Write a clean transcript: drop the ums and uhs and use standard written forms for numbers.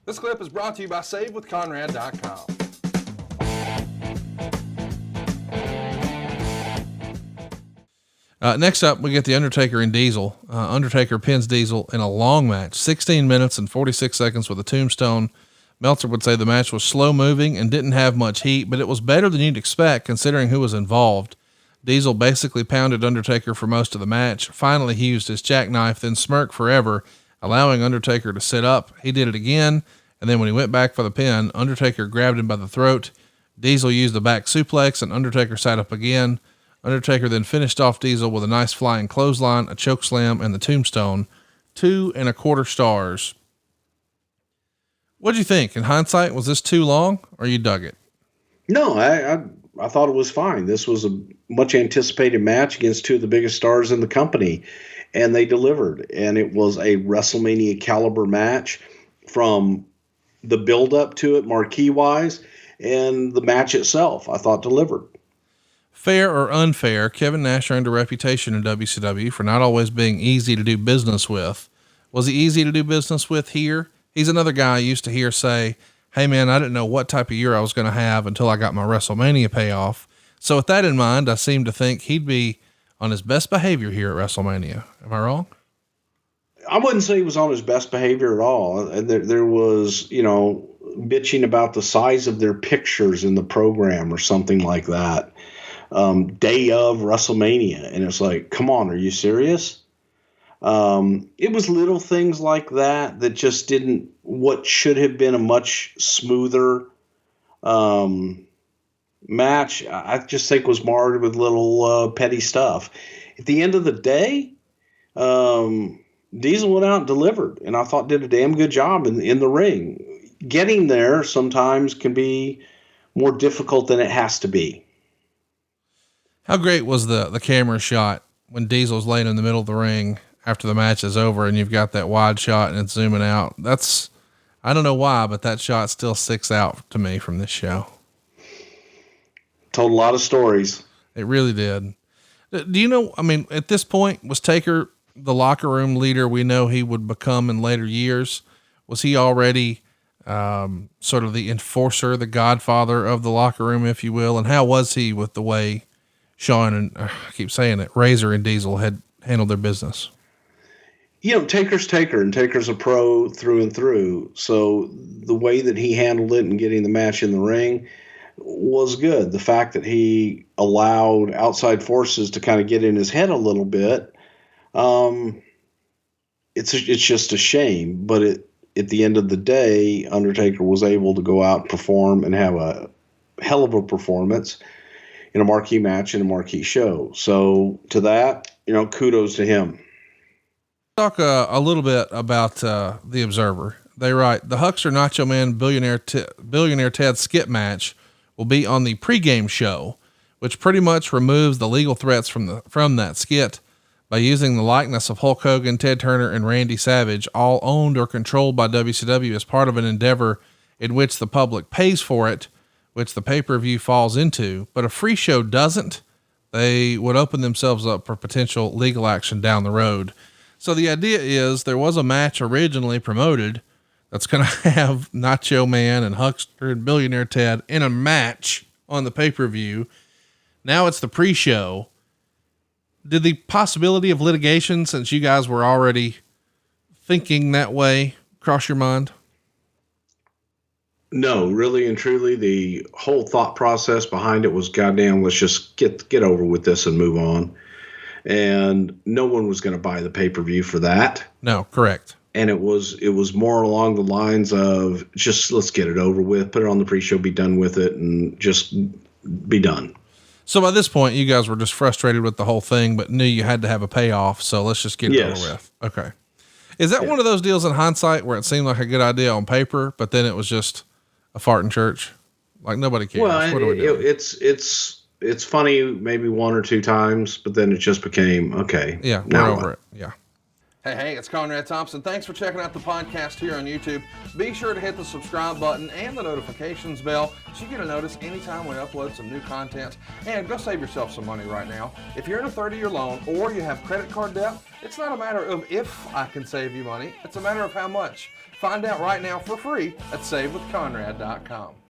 This clip is brought to you by SaveWithConrad.com. Next up, we get the Undertaker and Diesel. Undertaker pins Diesel in a long match, 16 minutes and 46 seconds with a tombstone. Meltzer would say the match was slow moving and didn't have much heat, but it was better than you'd expect considering who was involved. Diesel basically pounded Undertaker for most of the match. Finally, he used his jackknife, then smirked forever, allowing Undertaker to sit up. He did it again, and then when he went back for the pin, Undertaker grabbed him by the throat. Diesel used the back suplex, and Undertaker sat up again. Undertaker then finished off Diesel with a nice flying clothesline, a choke slam, and the tombstone. 2.25 stars. What'd you think? In hindsight, was this too long, or you dug it? No, I thought it was fine. This was a much anticipated match against two of the biggest stars in the company, and they delivered. And it was a WrestleMania caliber match from the build up to it, marquee wise, and the match itself, I thought delivered. Fair or unfair, Kevin Nash earned a reputation in WCW for not always being easy to do business with. Was he easy to do business with here? He's another guy I used to hear say, hey man, I didn't know what type of year I was going to have until I got my WrestleMania payoff. So with that in mind, I seem to think he'd be on his best behavior here at WrestleMania. Am I wrong? I wouldn't say he was on his best behavior at all. There was, bitching about the size of their pictures in the program or something like that. Day of WrestleMania. And it's like, come on, are you serious? It was little things like that just didn't, what should have been a much smoother, match. I just think was marred with little, petty stuff. At the end of the day, Diesel went out and delivered, and I thought did a damn good job in the ring. Getting there sometimes can be more difficult than it has to be. How great was the camera shot when Diesel's laying in the middle of the ring after the match is over and you've got that wide shot and it's zooming out? I don't know why, but that shot still sticks out to me from this show. Told a lot of stories. It really did. Do you know, at this point, was Taker the locker room leader we know he would become in later years? Was he already sort of the enforcer, the godfather of the locker room, if you will? And how was he with the way Shawn and I keep saying it, Razor and Diesel had handled their business? Taker's Taker, and Taker's a pro through and through. So the way that he handled it and getting the match in the ring was good. The fact that he allowed outside forces to kind of get in his head a little bit, it's just a shame. But at the end of the day, Undertaker was able to go out and perform and have a hell of a performance in a marquee match and a marquee show. So to that, kudos to him. Talk a little bit about the Observer. They write, the Huckster Nacho Man Billionaire Ted skit match will be on the pregame show, which pretty much removes the legal threats from that skit by using the likeness of Hulk Hogan, Ted Turner, and Randy Savage, all owned or controlled by WCW as part of an endeavor in which the public pays for it, which the pay-per-view falls into, but a free show doesn't. They would open themselves up for potential legal action down the road. So the idea is there was a match originally promoted that's going to have Nacho Man and Huckster and Billionaire Ted in a match on the pay-per-view. Now it's the pre-show. Did the possibility of litigation, since you guys were already thinking that way, cross your mind? No, really and truly, the whole thought process behind it was, goddamn, let's just get over with this and move on. And no one was going to buy the pay-per-view for that. No, correct. And it was more along the lines of just let's get it over with, put it on the pre-show, be done with it, and just be done. So by this point, you guys were just frustrated with the whole thing, but knew you had to have a payoff. So let's just get it over with. Okay. Is that one of those deals in hindsight where it seemed like a good idea on paper, but then it was just a fart in church? Like nobody cares. Well, what are we doing? It's funny maybe one or two times, but then it just became, okay. Yeah. We're over it. Yeah. Hey, it's Conrad Thompson. Thanks for checking out the podcast here on YouTube. Be sure to hit the subscribe button and the notifications bell so you get a notice anytime we upload some new content. And go save yourself some money right now. If you're in a 30-year loan or you have credit card debt, it's not a matter of if I can save you money. It's a matter of how much. Find out right now for free at SaveWithConrad.com.